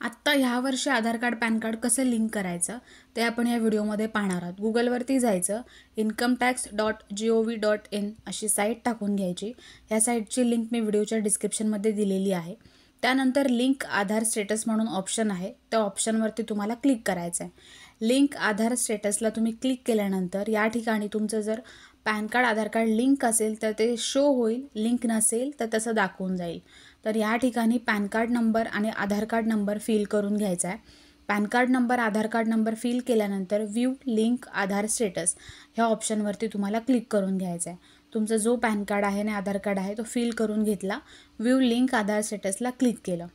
आत्ता ह्या वर्षी आधार कार्ड पॅन कार्ड कसं लिंक करायचं ते आपण या व्हिडिओमध्ये पाहणार आहोत. गुगलवरती जायचं, incometax.gov.in अशी साईट टाकून घ्यायची. ह्या साईटची लिंक मी व्हिडिओच्या डिस्क्रिप्शनमध्ये दिलेली आहे. त्यानंतर लिंक आधार स्टेटस म्हणून ऑप्शन आहे, त्या ऑप्शनवरती तुम्हाला क्लिक करायचं आहे. लिंक आधार स्टेटसला तुम्ही क्लिक केल्यानंतर या ठिकाणी तुमचं जर पॅन कार्ड आधार कार्ड लिंक असेल तर ते शो होईल, लिंक नसेल तर तसं दाखवून जाईल. तर या ठिकाणी पॅन कार्ड नंबर आणि आधार कार्ड नंबर फिल करून घ्यायचा आहे. पॅन कार्ड नंबर आधार कार्ड नंबर फिल केल्यानंतर व्ह्यू लिंक आधार स्टेटस ह्या ऑप्शनवरती तुम्हाला क्लिक करून घ्यायचं आहे. तुमचा जो पॅन कार्ड आहे आणि आधार कार्ड आहे तो फिल करून घेतला. व्ह्यू लिंक आधार स्टेटसला क्लिक केलं.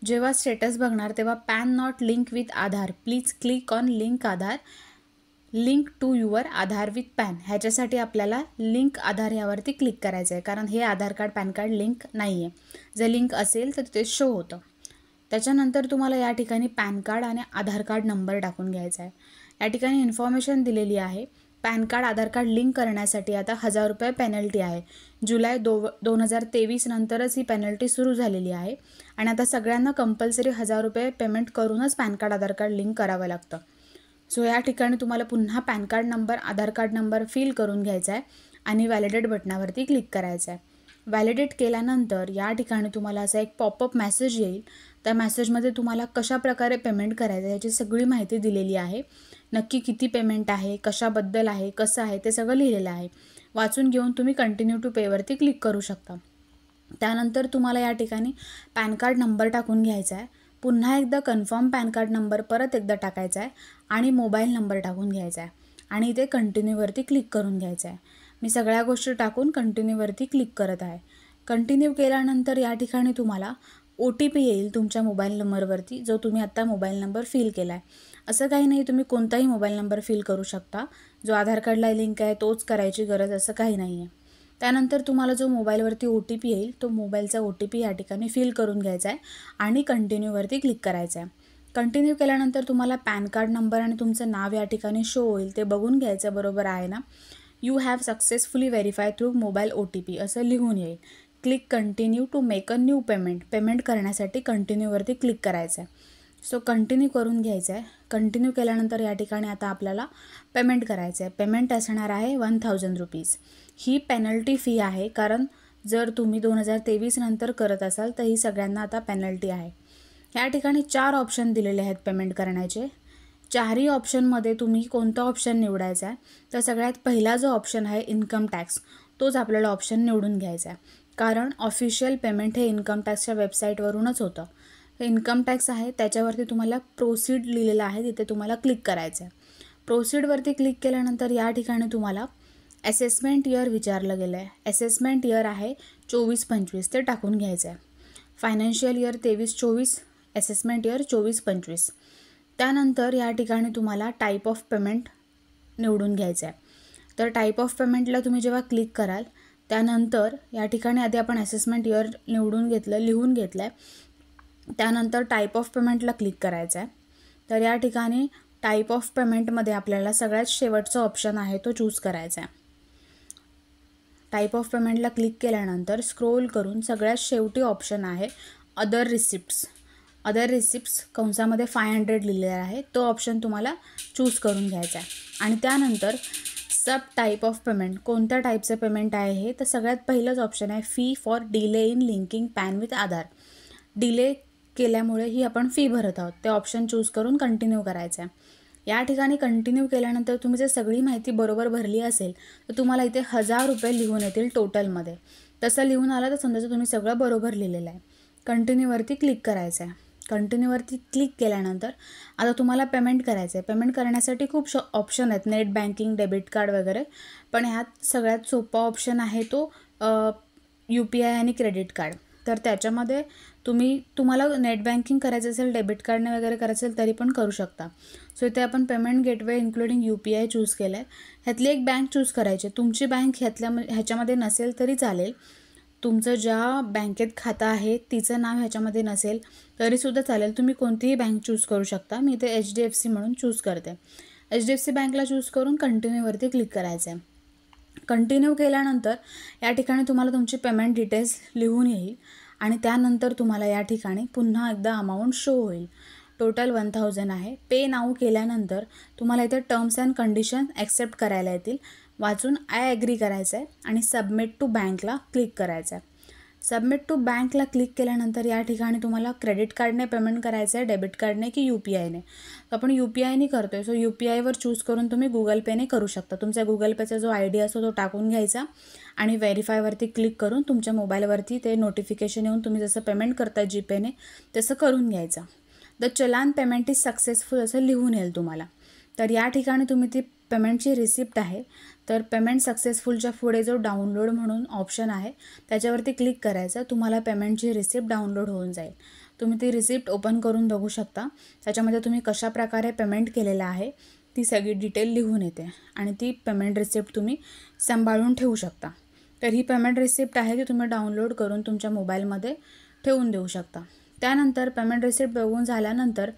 जेव्हा स्टेटस बघणार तेव्हा PAN not link with Aadhaar, please click on link Aadhaar, link to your Aadhaar with PAN. ह्याच्यासाठी आपल्याला लिंक आधार यावरती क्लिक करायचं आहे, कारण हे आधार कार्ड पॅन कार्ड लिंक नाही आहे. जर लिंक असेल तर ते शो होतं. त्याच्यानंतर तुम्हाला या ठिकाणी पॅन कार्ड आणि आधार कार्ड नंबर टाकून घ्यायचा आहे. या ठिकाणी इन्फॉर्मेशन दिलेली आहे. पॅन कार्ड आधार कार्ड लिंक करण्यासाठी आता 1000 रुपये पेनल्टी आहे. जुलै 2023 नंतरच ही पेनल्टी सुरू झालेली आहे आणि आता सगळ्यांना कंपल्सरी 1000 रुपये पेमेंट करूनच पॅन कार्ड आधार कार्ड लिंक करावं लागतं. सो या ठिकाणी तुम्हाला पुन्हा पॅन कार्ड नंबर आधार कार्ड नंबर फिल करून घ्यायचा आहे आणि व्हॅलिडेट बटनावरती क्लिक करायचं आहे. व्हॅलिडेट केल्यानंतर या ठिकाणी तुम्हाला असा एक पॉपअप मेसेज येईल. त्या मेसेजमध्ये तुम्हाला कशा प्रकारे पेमेंट करायचं याची सगळी माहिती दिलेली आहे. नक्की किती पेमेंट आहे, कशाबद्दल आहे, कसं आहे ते सगळं लिहिलेलं आहे. वाचून घेऊन तुम्ही कंटिन्यू टू पेवरती क्लिक करू शकता. त्यानंतर तुम्हाला या ठिकाणी पॅन कार्ड नंबर टाकून घ्यायचा आहे. पुन्हा एकदा कन्फर्म पॅन कार्ड नंबर परत एकदा टाकायचा आहे आणि मोबाईल नंबर टाकून घ्यायचा आहे आणि इथे कंटिन्यूवरती क्लिक करून घ्यायचं आहे. मी सगळ्या गोष्टी टाकून कंटिन्यूवरती क्लिक करत आहे. कंटिन्यू केल्यानंतर या ठिकाणी तुम्हाला OTP येईल तुमच्या मोबाईल नंबरवरती, जो तुम्ही आत्ता मोबाईल नंबर फिल केला आहे. असं काही नाही, तुम्ही कोणताही मोबाईल नंबर फिल करू शकता. जो आधार कार्डला लिंक आहे तोच करायची गरज असं काही नाही आहे. त्यानंतर तुम्हाला जो मोबाईलवरती OTP येईल तो मोबाईलचा OTP या ठिकाणी फिल करून घ्यायचा आहे आणि कंटिन्यूवरती क्लिक करायचं आहे. कंटिन्यू केल्यानंतर तुम्हाला पॅन कार्ड नंबर आणि तुमचं नाव या ठिकाणी शो होईल, ते बघून घ्यायचं बरोबर आहे ना. You have successfully verify through mobile OTP असं लिहून येईल. Click continue to make a new payment, payment करण्यासाठी कंटिन्यूवरती क्लिक करायचं आहे. सो कंटिन्यू करून घ्यायचं आहे. कंटिन्यू केल्यानंतर या ठिकाणी आता आपल्याला पेमेंट करायचं आहे. पेमेंट असणार आहे 1000 रुपीज. ही पेनल्टी फी आहे, कारण जर तुम्ही 2023 नंतर करत असाल तर ही सगळ्यांना आता पेनल्टी आहे. या ठिकाणी 4 ऑप्शन दिलेले आहेत पेमेंट करण्याचे. चारही ऑप्शनमध्ये तुम्ही कोणता ऑप्शन निवडायचा आहे, तर सगळ्यात पहिला जो ऑप्शन आहे इन्कम टॅक्स, तोच आपल्याला ऑप्शन निवडून घ्यायचा आहे. कारण ऑफिशियल पेमेंट हे इन्कम टॅक्सच्या वेबसाईटवरूनच होतं. इन्कम टॅक्स आहे त्याच्यावरती तुम्हाला प्रोसीड लिहिलेलं आहे, तिथे तुम्हाला क्लिक करायचं आहे. प्रोसीडवरती क्लिक केल्यानंतर या ठिकाणी तुम्हाला असेसमेंट इयर विचारलं गेलं आहे. असेसमेंट इयर आहे 24-25, ते टाकून घ्यायचं आहे. Financial year 23-24, assessment year 24-25. त्यानंतर या ठिकाणी तुम्हाला टाईप ऑफ पेमेंट निवडून घ्यायचं आहे. तर टाईप ऑफ पेमेंटला तुम्ही जेव्हा क्लिक कराल त्यानंतर या ठिकाणी आधी आपण असेसमेंट इयर निवडून घेतलं, लिहून घेतलं आहे. त्यानंतर टाईप ऑफ पेमेंटला क्लिक करायचं आहे. तर या ठिकाणी टाईप ऑफ पेमेंटमध्ये आपल्याला सगळ्यात शेवटचा ऑप्शन आहे तो चूज करायचा आहे. टाईप ऑफ पेमेंटला क्लिक केल्यानंतर स्क्रोल करून सगळ्यात शेवटी ऑप्शन आहे अदर रिसिप्ट्स. अदर रिसिप्ट्स कंसामध्ये 500 लिहिलेला आहे, तो ऑप्शन तुम्हाला चूज करून घ्यायचा आहे. आणि त्यानंतर सब टाईप ऑफ पेमेंट, कोणत्या टाईपचं पेमेंट आहे हे, तर सगळ्यात पहिलंच ऑप्शन आहे fee for delay in linking pan with Aadhaar. Delay केल्यामुळे ही आपण फी भरत आहोत, ते ऑप्शन चूज करून कंटिन्यू करायचं आहे. या ठिकाणी कंटिन्यू केल्यानंतर तुम्ही जर सगळी माहिती बरोबर भरली असेल तर तुम्हाला इथे 1000 रुपये लिहून येतील टोटलमध्ये. तसं लिहून आलं तर समजा तुम्ही सगळं बरोबर लिहिलेलं आहे. कंटिन्यूवरती क्लिक करायचं आहे. कंटिन्यूवरती क्लिक केल्यानंतर आता तुम्हाला पेमेंट करायचं आहे. पेमेंट करण्यासाठी खूप ऑप्शन आहेत, नेट बँकिंग, डेबिट कार्ड वगैरे, पण ह्यात सगळ्यात सोपा ऑप्शन आहे तो UPI आणि क्रेडिट कार्ड. तर त्याच्यामध्ये तुम्हाला नेट बँकिंग करायचं असेल, डेबिट कार्डने वगैरे करायचं असेल तरी पण करू शकता. सो इथे आपण payment gateway including UPI choose केलं आहे. ह्यातली एक बँक चूज करायची. तुमची बँक ह्याच्यामध्ये नसेल तरी चालेल. तुमचं ज्या बँकेत खातं आहे तिचं नाव ह्याच्यामध्ये नसेल तरीसुद्धा चालेल. तुम्ही कोणतीही बँक चूज करू शकता. मी इथे HDFC म्हणून चूज करते. HDFC बँकला चूज करून कंटिन्यूवरती क्लिक करायचं आहे. कंटिन्यू केल्यानंतर या ठिकाणी तुम्हाला तुमची पेमेंट डिटेल्स लिहून येईल आणि त्यानंतर तुम्हाला या ठिकाणी पुन्हा एकदा अमाऊंट शो होईल. टोटल 1000 आहे. पे नाऊ केल्यानंतर तुम्हाला इथे टर्म्स अँड कंडिशन ॲक्सेप्ट करायला येतील. वाचून आय ॲग्री करायचं आहे आणि सबमिट टू बँकला क्लिक करायचं आहे. सबमिट टू बँकला क्लिक केल्यानंतर या ठिकाणी तुम्हाला क्रेडिट कार्डने पेमेंट करायचं आहे, डेबिट कार्डने की UPIने. आपण UPIने करतो आहे, सो UPIवर चूज करून तुम्ही गुगल पेने करू शकता. तुमचा गुगल पेचा जो ID असतो तो टाकून घ्यायचा आणि व्हेरीफायवरती क्लिक करून तुमच्या मोबाईलवरती ते नोटिफिकेशन येऊन तुम्ही जसं पेमेंट करता जीपेने तसं करून घ्यायचं. The challan payment is successful असं लिहून येईल तुम्हाला. तर या ठिकाणी तुम्ही ती पेमेंटची रिसिप्ट आहे, तर पेमेंट सक्सेसफुलच्या पुढे जो डाउनलोड म्हणून ऑप्शन आहे त्याच्यावरती क्लिक करायचं. तुम्हाला पेमेंटची रिसिप्ट डाउनलोड होऊन जाईल. तुम्ही ती रिसिप्ट ओपन करून बघू शकता. त्याच्यामध्ये तुम्ही कशा प्रकारे पेमेंट केलेलं आहे ती सगळी डिटेल लिहून येते आणि ती पेमेंट रिसिप्ट तुम्ही सांभाळून ठेवू शकता. तर ही पेमेंट रिसिप्ट आहे ती तुम्ही डाउनलोड करून तुमच्या मोबाईलमध्ये ठेवून देऊ शकता. त्यानंतर पेमेंट रिसिप्ट बघून झाल्यानंतर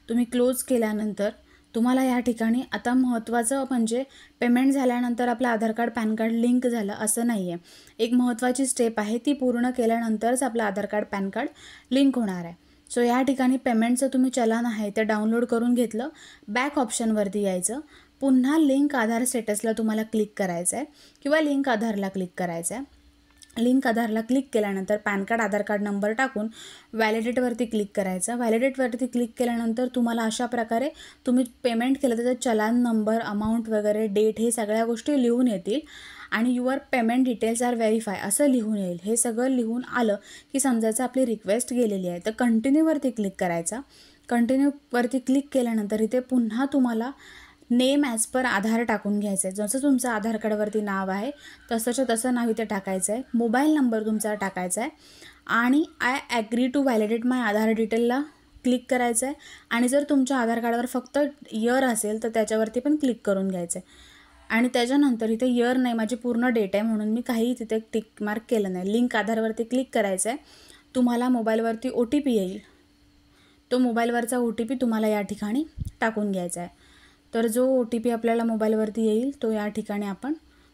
तुम्ही क्लोज केल्यानंतर तुम्हाला या ठिकाणी आता महत्त्वाचं म्हणजे पेमेंट झाल्यानंतर आपलं आधार कार्ड पॅन कार्ड लिंक झालं असं नाही आहे. एक महत्त्वाची स्टेप आहे ती पूर्ण केल्यानंतरच आपलं आधार कार्ड पॅन कार्ड लिंक होणार आहे. सो या ठिकाणी पेमेंटचं तुम्ही चलान आहे ते डाउनलोड करून घेतलं. बॅक ऑप्शनवरती यायचं. पुन्हा लिंक आधार स्टेटसला तुम्हाला क्लिक करायचं आहे किंवा लिंक आधारला क्लिक करायचं आहे. लिंक आधारला क्लिक केल्यानंतर पॅन कार्ड आधार कार्ड नंबर टाकून व्हॅलिडेटवरती क्लिक करायचं. व्हॅलिडेटवरती क्लिक केल्यानंतर तुम्हाला अशा प्रकारे तुम्ही पेमेंट केलं त्याचं चलान नंबर, अमाऊंट वगैरे, डेट हे सगळ्या गोष्टी लिहून येतील आणि your payment details are verify असं लिहून येईल. हे सगळं लिहून आलं की समजायचं आपली रिक्वेस्ट गेलेली आहे. तर कंटिन्यूवरती क्लिक करायचा. कंटिन्यूवरती क्लिक केल्यानंतर इथे पुन्हा तुम्हाला नेम ॲज पर आधार टाकून घ्यायचं आहे. जसं तुमचं आधार कार्डवरती नाव आहे तसंच्या तसं नाव इथे टाकायचं आहे. मोबाईल नंबर तुमचा टाकायचा आहे आणि I agree to validate my Aadhaar डिटेलला क्लिक करायचं आहे. आणि जर तुमच्या आधार कार्डावर फक्त इयर असेल तर त्याच्यावरती पण क्लिक करून घ्यायचं आहे. आणि त्याच्यानंतर इथे इयर नाही, माझी पूर्ण डेट आहे म्हणून मी काही तिथे टिक मार्क केलं नाही. लिंक आधारवरती क्लिक करायचं आहे. तुम्हाला मोबाईलवरती OTP येईल. तो मोबाईलवरचा OTP तुम्हाला या ठिकाणी टाकून घ्यायचा आहे. तर जो OTP आपल्याला मोबाईलवरती येईल तो या ठिकाणी आपण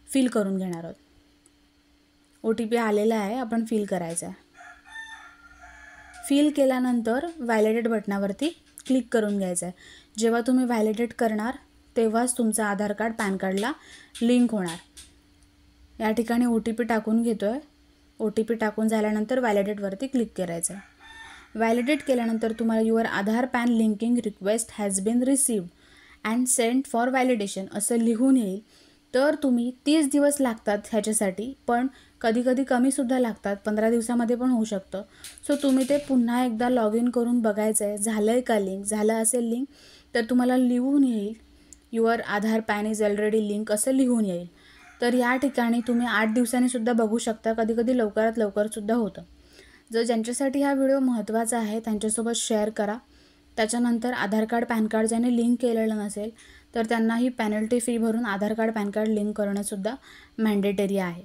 फिल करून घेणार आहोत. OTP आलेला आहे, आपण फिल करायचा आहे. फिल केल्यानंतर व्हॅलिडेट बटनावरती क्लिक करून घ्यायचं आहे. जेव्हा तुम्ही व्हॅलिडेट करणार तेव्हाच तुमचं आधार कार्ड पॅन कार्डला लिंक होणार. या ठिकाणी OTP टाकून घेतो आहे. OTP टाकून झाल्यानंतर व्हॅलिडेटवरती क्लिक करायचं आहे. व्हॅलिडेट केल्यानंतर तुम्हाला your Aadhaar PAN linking request has been received and sent for validation असं लिहून येईल. तर तुम्ही 30 दिवस लागतात ह्याच्यासाठी, पण कधी कमीसुद्धा लागतात, 15 दिवसामध्ये पण होऊ शकतं. सो तुम्ही ते पुन्हा एकदा लॉग इन करून बघायचं आहे झालं आहे का लिंक. झालं असेल लिंक तर तुम्हाला लिहून येईल your Aadhaar pan is already link असं लिहून येईल. तर या ठिकाणी तुम्ही 8 दिवसांनीसुद्धा बघू शकता, कधी लवकरात लवकरसुद्धा होतं. जर ज्यांच्यासाठी हा व्हिडिओ महत्त्वाचा आहे त्यांच्यासोबत शेअर करा. त्याच्यानंतर आधार कार्ड पॅन कार्ड ज्याने लिंक केलेलं नसेल तर त्यांनाही पेनल्टी फी भरून Aadhaar card PAN card link करणंसुद्धा मॅन्डेटरी आहे.